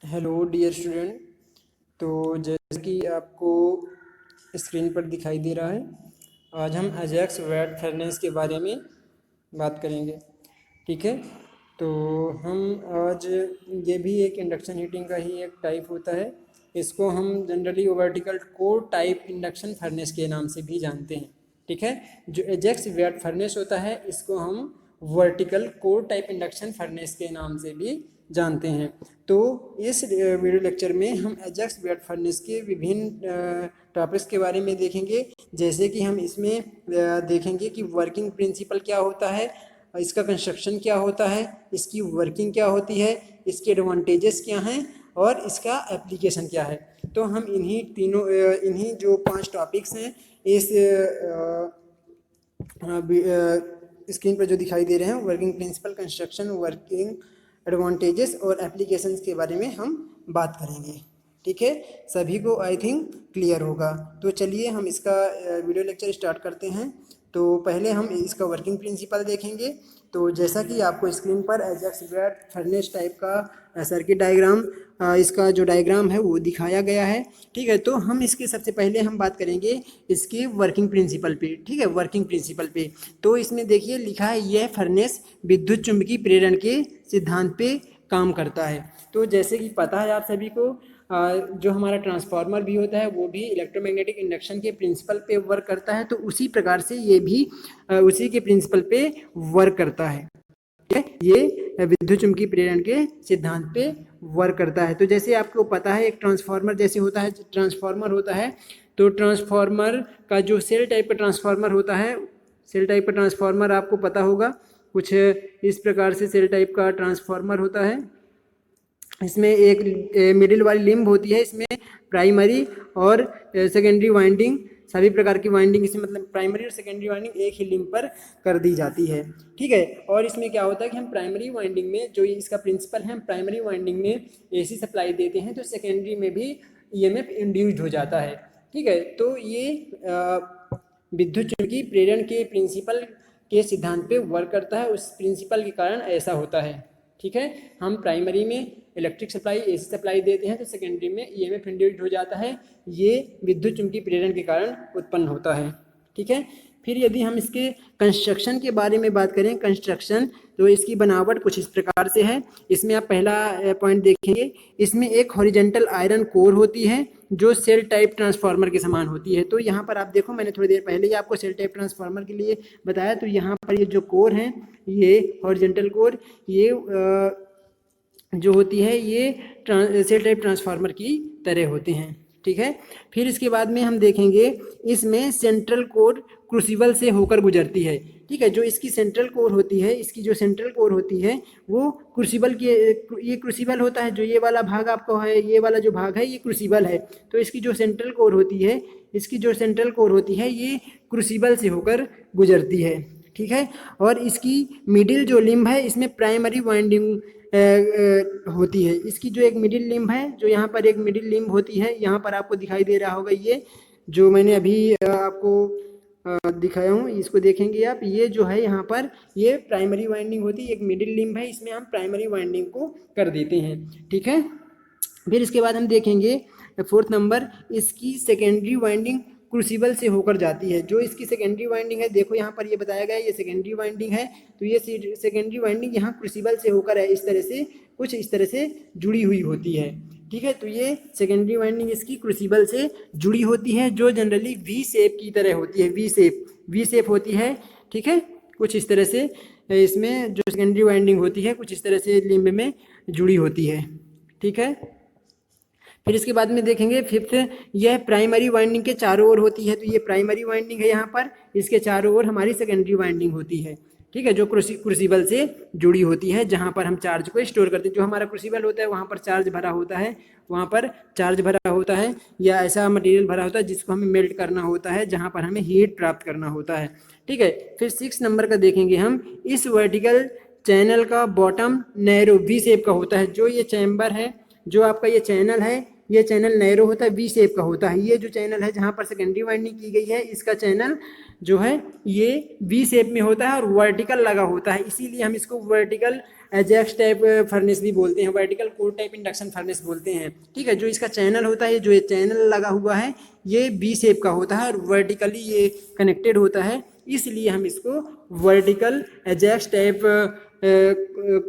Hello dear student. तो जैसे कि आपको स्क्रीन पर दिखाई दे रहा है, आज हम अजैक्स वैट फर्नेस के बारे में बात करेंगे। ठीक है, तो हम आज ये भी एक इंडक्शन हीटिंग का ही एक टाइप होता है। इसको हम generally vertical core type induction furnace के नाम से भी जानते हैं। ठीक है, जो एजेक्स वैट फर्नेस होता है इसको हम vertical core type induction furnace के नाम से भी जानते हैं। तो इस वीडियो लेक्चर में हम एजेक्स वैट फर्नेस के विभिन्न टॉपिक्स के बारे में देखेंगे। जैसे कि हम इसमें देखेंगे कि वर्किंग प्रिंसिपल क्या होता है, इसका कंस्ट्रक्शन क्या होता है, इसकी वर्किंग क्या होती है, इसके एडवांटेजेस क्या हैं और इसका एप्लीकेशन क्या है। तो हम इन्हीं जो 5 टॉपिक्स हैं इस स्क्रीन पर जो दिखाई दे रहे हैं, working principle, construction, working advantages और एप्लीकेशंस के बारे में हम बात करेंगे। ठीक है, सभी को आई थिंक क्लियर होगा। तो चलिए हम इसका वीडियो लेक्चर स्टार्ट करते हैं। तो पहले हम इसका वर्किंग प्रिंसिपल देखेंगे। तो जैसा कि आपको स्क्रीन पर एजेक्स वैट फर्नेस टाइप का सर्किट डायग्राम, इसका जो डायग्राम है वो दिखाया गया है। ठीक है, तो हम इसके सबसे पहले हम बात करेंगे इसके वर्किंग प्रिंसिपल पे। ठीक है, वर्किंग प्रिंसिपल पे तो इसमें देखिए लिखा है यह फर्नेस विद्युत चुम्बकीय प्रेरण के सिद्धांत पे काम करता है। तो जैसे कि पता है आप सभी को, जो हमारा ट्रांसफार्मर भी होता है वो भी इलेक्ट्रोमैग्नेटिक इंडक्शन के प्रिंसिपल पे वर्क करता है। तो उसी प्रकार से ये भी उसी के प्रिंसिपल पे वर्क करता है। ये विद्युत चुम्बकीय प्रेरण के सिद्धांत पे वर्क करता है। तो जैसे आपको पता है एक ट्रांसफार्मर जैसे होता है, ट्रांसफार्मर होता है तो ट्रांसफार्मर का जो सेल टाइप का ट्रांसफार्मर होता है, सेल टाइप का ट्रांसफार्मर आपको पता होगा, कुछ इस प्रकार से सेल टाइप का ट्रांसफार्मर होता है। इसमें एक मिडिल वाली लिम्ब होती है, इसमें प्राइमरी और सेकेंडरी वाइंडिंग, सभी प्रकार की वाइंडिंग इसमें मतलब प्राइमरी और सेकेंडरी वाइंडिंग एक ही लिम्ब पर कर दी जाती है। ठीक है, और इसमें क्या होता है कि हम प्राइमरी वाइंडिंग में जो इसका प्रिंसिपल है, हम प्राइमरी वाइंडिंग में एसी सप्लाई देते हैं तो सेकेंडरी में भी ईएमएफ इंड्यूस्ड हो जाता है। ठीक है, तो ये विद्युत चुम्बकीय प्रेरण के प्रिंसिपल के सिद्धांत पे वर्क करता है। उस प्रिंसिपल के कारण ऐसा होता है। ठीक है, हम प्राइमरी में इलेक्ट्रिक सप्लाई, एसी सप्लाई देते हैं तो सेकेंडरी में ईएमएफ इंड्यूस्ड हो जाता है। ये विद्युत चुम्बकीय प्रेरण के कारण उत्पन्न होता है। ठीक है, फिर यदि हम इसके कंस्ट्रक्शन के बारे में बात करें, कंस्ट्रक्शन तो इसकी बनावट कुछ इस प्रकार से है। इसमें आप पहला पॉइंट देखेंगे, इसमें एक हॉरिजेंटल आयरन कोर होती है जो सेल टाइप ट्रांसफार्मर के समान होती है। तो यहाँ पर आप देखो, मैंने थोड़ी देर पहले ही आपको सेल टाइप ट्रांसफार्मर के लिए बताया। तो यहाँ पर ये जो कोर है, ये हॉरिजेंटल कोर, ये जो होती है ये सेल टाइप ट्रांसफार्मर की तरह होते हैं। ठीक है, फिर इसके बाद में हम देखेंगे इसमें सेंट्रल कोर क्रूसिबल से होकर गुजरती है। ठीक है, जो इसकी सेंट्रल कोर होती है, इसकी जो सेंट्रल कोर होती है वो क्रूसिबल की, ये क्रूसिबल होता है, जो ये वाला भाग आपको है, ये वाला जो भाग है ये क्रूसिबल है। तो इसकी जो सेंट्रल कोर होती है, इसकी जो सेंट्रल कोर होती है ये क्रूसिबल से होकर गुजरती है। ठीक है, और इसकी मिडिल जो लिम्ब है इसमें प्राइमरी वाइंडिंग होती है। इसकी जो एक मिडिल लिम्ब है, जो यहाँ पर एक मिडिल लिम्ब होती है, यहाँ पर आपको दिखाई दे रहा होगा, ये जो मैंने अभी आपको दिखाया हूँ, इसको देखेंगे आप, ये जो है यहाँ पर ये प्राइमरी वाइंडिंग होती है, एक मिडिल लिम्ब है, इसमें हम प्राइमरी वाइंडिंग को कर देते हैं। ठीक है, फिर इसके बाद हम देखेंगे 4th नंबर, इसकी सेकेंडरी वाइंडिंग क्रूसिबल से होकर जाती है। जो इसकी सेकेंडरी वाइंडिंग है, देखो यहाँ पर ये बताया गया है ये सेकेंडरी वाइंडिंग है, तो ये सेकेंडरी वाइंडिंग यहाँ क्रूसिबल से होकर है, इस तरह से कुछ इस तरह से जुड़ी हुई होती है। ठीक है, तो ये सेकेंडरी वाइंडिंग इसकी क्रूसिबल से जुड़ी होती है, जो जनरली वी शेप की तरह होती है, वी शेप होती है। ठीक है, कुछ इस तरह से इसमें जो सेकेंडरी वाइंडिंग होती है कुछ इस तरह से लिम्ब में जुड़ी होती है। ठीक है, फिर इसके बाद में देखेंगे 5th, यह प्राइमरी वाइंडिंग के चारों ओर होती है। तो ये प्राइमरी वाइंडिंग है, यहाँ पर इसके चारों ओर हमारी सेकेंडरी वाइंडिंग होती है। ठीक है, जो क्रूसिबल से जुड़ी होती है, जहाँ पर हम चार्ज को स्टोर करते हैं। जो हमारा क्रूसिबल होता है वहाँ पर चार्ज भरा होता है, वहाँ पर चार्ज भरा होता है या ऐसा मटेरियल भरा होता है जिसको हमें मेल्ट करना होता है, जहाँ पर हमें हीट प्राप्त करना होता है। ठीक है, फिर 6 नंबर का देखेंगे हम, इस वर्टिकल चैनल का बॉटम नैरो वी शेप का होता है। जो ये चैम्बर है, जो आपका ये चैनल है, ये चैनल नैरो होता है, वी शेप का होता है। ये जो चैनल है जहाँ पर सेकेंडरी वाइंडिंग की गई है, इसका चैनल जो है ये वी शेप में होता है और वर्टिकल लगा होता है, इसीलिए हम इसको वर्टिकल एजेक्स टाइप फर्नेस भी बोलते हैं, vertical core type induction furnace बोलते हैं। ठीक है, जो इसका चैनल होता है, जो ये चैनल लगा हुआ है ये बी शेप का होता है और वर्टिकली ये कनेक्टेड होता है, इसलिए हम इसको vertical Ajax type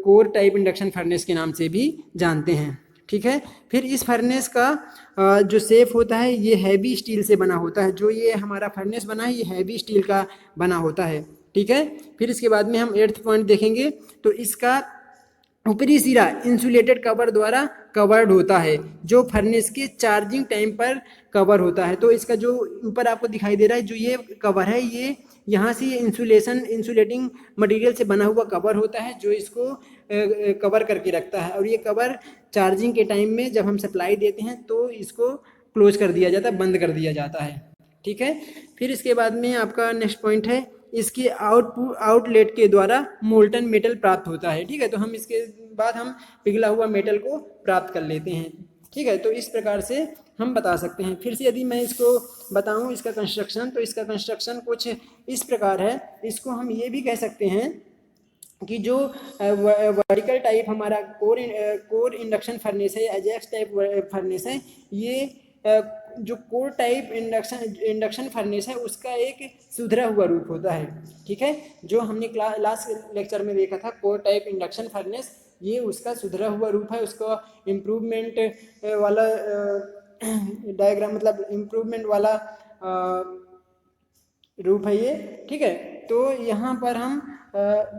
core type induction furnace के नाम से भी जानते हैं। ठीक है, फिर इस फर्नेस का जो शेप होता है ये हैवी स्टील से बना होता है। जो ये हमारा फर्नेस बना है ये हैवी स्टील का बना होता है। ठीक है, फिर इसके बाद में हम 8th पॉइंट देखेंगे, तो इसका ऊपरी सिरा इंसुलेटेड कवर द्वारा कवर्ड होता है, जो फर्नेस के चार्जिंग टाइम पर कवर होता है। तो इसका जो ऊपर आपको दिखाई दे रहा है, जो ये कवर है, ये यहाँ से ये इंसुलेटिंग मटेरियल से बना हुआ कवर होता है, जो इसको कवर करके रखता है। और ये कवर चार्जिंग के टाइम में जब हम सप्लाई देते हैं तो इसको क्लोज कर दिया जाता है, बंद कर दिया जाता है। ठीक है, फिर इसके बाद में आपका नेक्स्ट पॉइंट है, इसके आउटलेट के द्वारा मोल्टन मेटल प्राप्त होता है। ठीक है, तो हम इसके बाद हम पिघला हुआ मेटल को प्राप्त कर लेते हैं। ठीक है, तो इस प्रकार से हम बता सकते हैं। फिर से यदि मैं इसको बताऊं इसका कंस्ट्रक्शन, तो इसका कंस्ट्रक्शन कुछ इस प्रकार है। इसको हम ये भी कह सकते हैं कि जो वर्टिकल टाइप हमारा कोर इंडक्शन फर्नेस है, एजेक्स टाइप फर्नेस है, ये जो कोर टाइप इंडक्शन फर्नेस है उसका एक सुधरा हुआ रूप होता है। ठीक है, जो हमने लास्ट लेक्चर में देखा था कोर टाइप इंडक्शन फर्नेस, ये उसका सुधरा हुआ रूप है, उसका इम्प्रूवमेंट वाला डायग्राम, मतलब इम्प्रूवमेंट वाला रूप है ये। ठीक है, तो यहाँ पर हम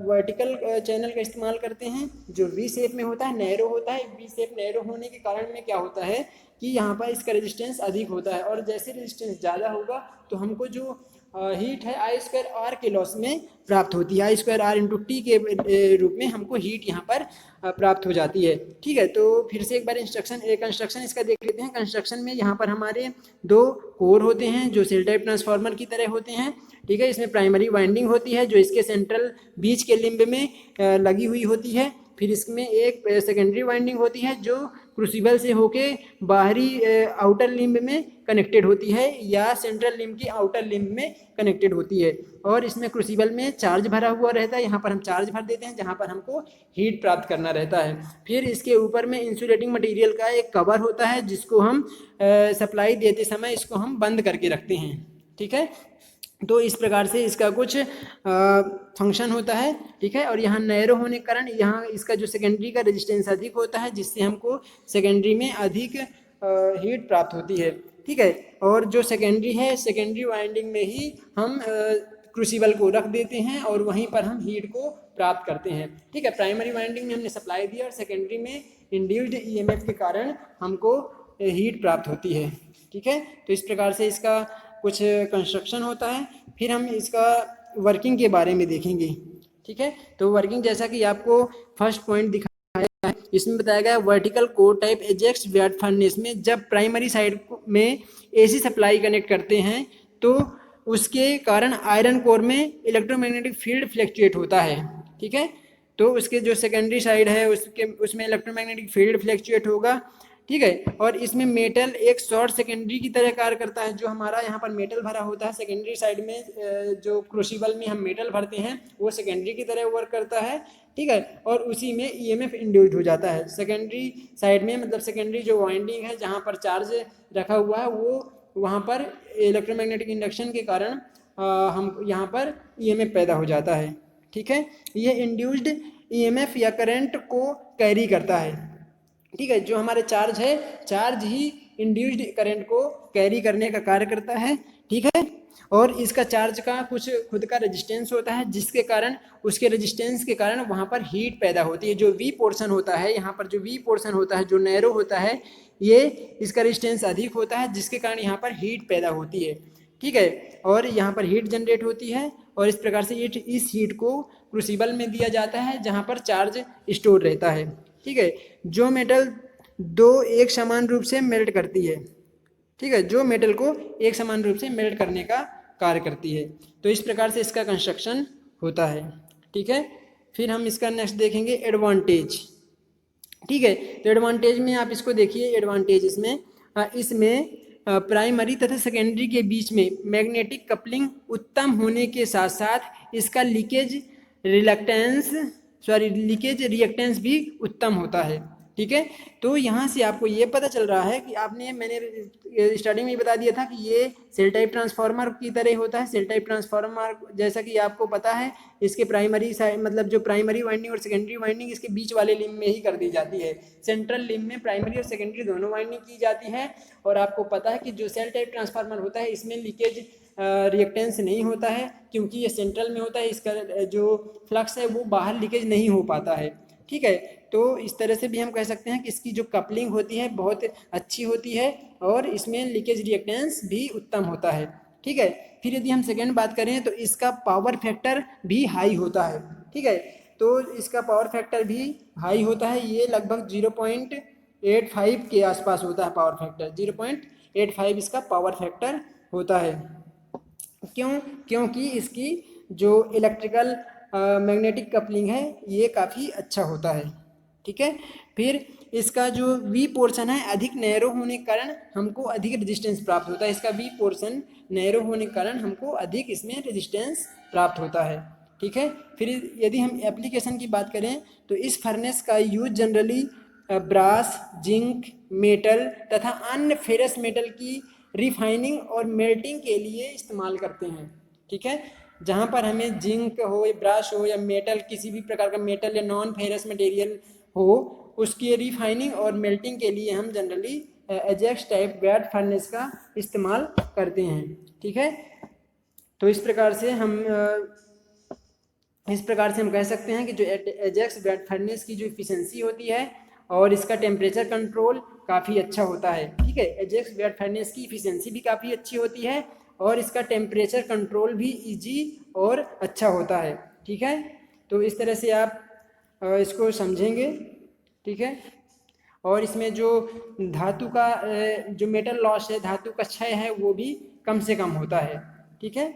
वर्टिकल चैनल का इस्तेमाल करते हैं, जो वी शेप में होता है, नैरो होता है। वी शेप नैरो होने के कारण में क्या होता है कि यहाँ पर इसका रेजिस्टेंस अधिक होता है, और जैसे रेजिस्टेंस ज़्यादा होगा तो हमको जो हीट है I²R के लॉस में प्राप्त होती है। I²R इंटू टी के रूप में हमको हीट यहाँ पर प्राप्त हो जाती है। ठीक है, तो फिर से एक बार कंस्ट्रक्शन इसका देख लेते हैं। कंस्ट्रक्शन में यहाँ पर हमारे 2 कोर होते हैं जो सेल टाइप ट्रांसफार्मर की तरह होते हैं। ठीक है, इसमें प्राइमरी वाइंडिंग होती है जो इसके सेंट्रल बीच के लिम्ब में लगी हुई होती है। फिर इसमें एक सेकेंडरी वाइंडिंग होती है जो क्रूसिबल से होके बाहरी आउटर लिम्ब में कनेक्टेड होती है, या सेंट्रल लिम्ब की आउटर लिम्ब में कनेक्टेड होती है। और इसमें क्रूसिबल में चार्ज भरा हुआ रहता है, यहाँ पर हम चार्ज भर देते हैं जहाँ पर हमको हीट प्राप्त करना रहता है। फिर इसके ऊपर में इंसुलेटिंग मटेरियल का एक कवर होता है जिसको हम सप्लाई देते समय इसको हम बंद करके रखते हैं। ठीक है, तो इस प्रकार से इसका कुछ फंक्शन होता है। ठीक है, और यहाँ नैरो होने के कारण यहाँ इसका जो सेकेंडरी का रेजिस्टेंस अधिक होता है, जिससे हमको सेकेंडरी में अधिक हीट प्राप्त होती है। ठीक है, और जो सेकेंडरी है, सेकेंडरी वाइंडिंग में ही हम क्रूसिबल को रख देते हैं और वहीं पर हम हीट को प्राप्त करते हैं। ठीक है, प्राइमरी वाइंडिंग में हमने सप्लाई दिया और सेकेंडरी में इंड्यूस्ड ईएमएफ के कारण हमको हीट प्राप्त होती है। ठीक है, तो इस प्रकार से इसका कुछ कंस्ट्रक्शन होता है। फिर हम इसका वर्किंग के बारे में देखेंगे। ठीक है, तो वर्किंग जैसा कि आपको फर्स्ट पॉइंट दिखाया है, इसमें बताया गया vertical core type Ajax VAT furnace में जब प्राइमरी साइड में एसी सप्लाई कनेक्ट करते हैं तो उसके कारण आयरन कोर में इलेक्ट्रोमैग्नेटिक फील्ड फ्लक्चुएट होता है। ठीक है, तो उसके जो सेकेंडरी साइड है उसमें इलेक्ट्रोमैग्नेटिक फील्ड फ्लक्चुएट होगा। ठीक है, और इसमें मेटल एक शॉर्ट सेकेंडरी की तरह कार्य करता है। जो हमारा यहाँ पर मेटल भरा होता है सेकेंडरी साइड में, जो क्रूसिबल में हम मेटल भरते हैं वो सेकेंडरी की तरह वर्क करता है। ठीक है, और उसी में ईएमएफ इंड्यूस्ड हो जाता है सेकेंडरी साइड में, मतलब सेकेंडरी जो वाइंडिंग है जहाँ पर चार्ज रखा हुआ है वो वहाँ पर इलेक्ट्रोमैग्नेटिक इंडक्शन के कारण हम यहाँ पर ईएमएफ पैदा हो जाता है। ठीक है, ये इंड्यूस्ड ईएमएफ या करंट को कैरी करता है। ठीक है, जो हमारे चार्ज है, चार्ज ही इंड्यूस्ड करंट को कैरी करने का कार्य करता है। ठीक है, और इसका चार्ज का कुछ खुद का रेजिस्टेंस होता है, जिसके कारण उसके रेजिस्टेंस के कारण वहाँ पर हीट पैदा होती है। जो वी पोर्शन होता है, यहाँ पर जो वी पोर्शन होता है जो नैरो होता है, ये इसका रेजिस्टेंस अधिक होता है, जिसके कारण यहाँ पर हीट पैदा होती है। ठीक है, और यहाँ पर हीट जनरेट होती है और इस प्रकार से इस हीट को क्रूसिबल में दिया जाता है जहाँ पर चार्ज स्टोर रहता है। ठीक है, जो मेटल दो एक समान रूप से मेल्ट करती है। ठीक है, जो मेटल को एक समान रूप से मेल्ट करने का कार्य करती है। तो इस प्रकार से इसका कंस्ट्रक्शन होता है। ठीक है, फिर हम इसका नेक्स्ट देखेंगे एडवांटेज। ठीक है, तो एडवांटेज में आप इसको देखिए। एडवांटेज इसमें प्राइमरी तथा सेकेंडरी के बीच में मैग्नेटिक कपलिंग उत्तम होने के साथ साथ इसका leakage reluctance sorry leakage reactance भी उत्तम होता है। ठीक है, तो यहाँ से आपको ये पता चल रहा है कि मैंने स्टार्टिंग में ही बता दिया था कि ये सेल टाइप ट्रांसफार्मर की तरह होता है। सेल टाइप ट्रांसफार्मर जैसा कि आपको पता है, इसके प्राइमरी साइड मतलब जो प्राइमरी वाइंडिंग और सेकेंडरी वाइंडिंग इसके बीच वाले लिम्ब में ही कर दी जाती है। सेंट्रल लिम्ब में प्राइमरी और सेकेंडरी दोनों वाइंडिंग की जाती है। और आपको पता है कि जो सेल टाइप ट्रांसफार्मर होता है इसमें लीकेज रिएक्टेंस नहीं होता है, क्योंकि ये सेंट्रल में होता है। इसका जो फ्लक्स है वो बाहर लीकेज नहीं हो पाता है। ठीक है, तो इस तरह से भी हम कह सकते हैं कि इसकी जो कपलिंग होती है बहुत अच्छी होती है और इसमें लीकेज रिएक्टेंस भी उत्तम होता है। ठीक है, फिर यदि हम सेकेंड बात करें तो इसका पावर फैक्टर भी हाई होता है। ठीक है, तो इसका पावर फैक्टर भी हाई होता है। ये लगभग 0.85 के आसपास होता है पावर फैक्टर। 0.85 इसका पावर फैक्टर होता है। क्यों? क्योंकि इसकी जो इलेक्ट्रिकल मैग्नेटिक कपलिंग है ये काफ़ी अच्छा होता है। ठीक है, फिर इसका जो वी पोर्शन है अधिक नैरो होने के कारण हमको अधिक रेजिस्टेंस प्राप्त होता है। इसका वी पोर्शन नैरो होने के कारण हमको अधिक इसमें रेजिस्टेंस प्राप्त होता है। ठीक है, फिर यदि हम एप्लीकेशन की बात करें तो इस फर्नेस का use generally brass, zinc, metal तथा अन्य फेरस मेटल की रिफाइनिंग और मेल्टिंग के लिए इस्तेमाल करते हैं। ठीक है, जहाँ पर हमें जिंक हो या ब्रास हो या मेटल, किसी भी प्रकार का मेटल या नॉन फेरस मटेरियल हो, उसकी रिफाइनिंग और मेल्टिंग के लिए हम generally Ajax type Wyatt furnace का इस्तेमाल करते हैं। ठीक है, तो इस प्रकार से हम कह सकते हैं कि जो एजेक्स वैट फर्नेस की जो इफिशिएंसी होती है और इसका टेम्परेचर कंट्रोल काफ़ी अच्छा होता है। ठीक है, एजेक्स वैट फर्नेस की इफिशिएंसी भी काफ़ी अच्छी होती है और इसका टेम्परेचर कंट्रोल भी इजी और अच्छा होता है। ठीक है, तो इस तरह से आप इसको समझेंगे। ठीक है, और इसमें जो धातु का जो मेटल लॉस है, धातु का क्षय है, वो भी कम से कम होता है। ठीक है,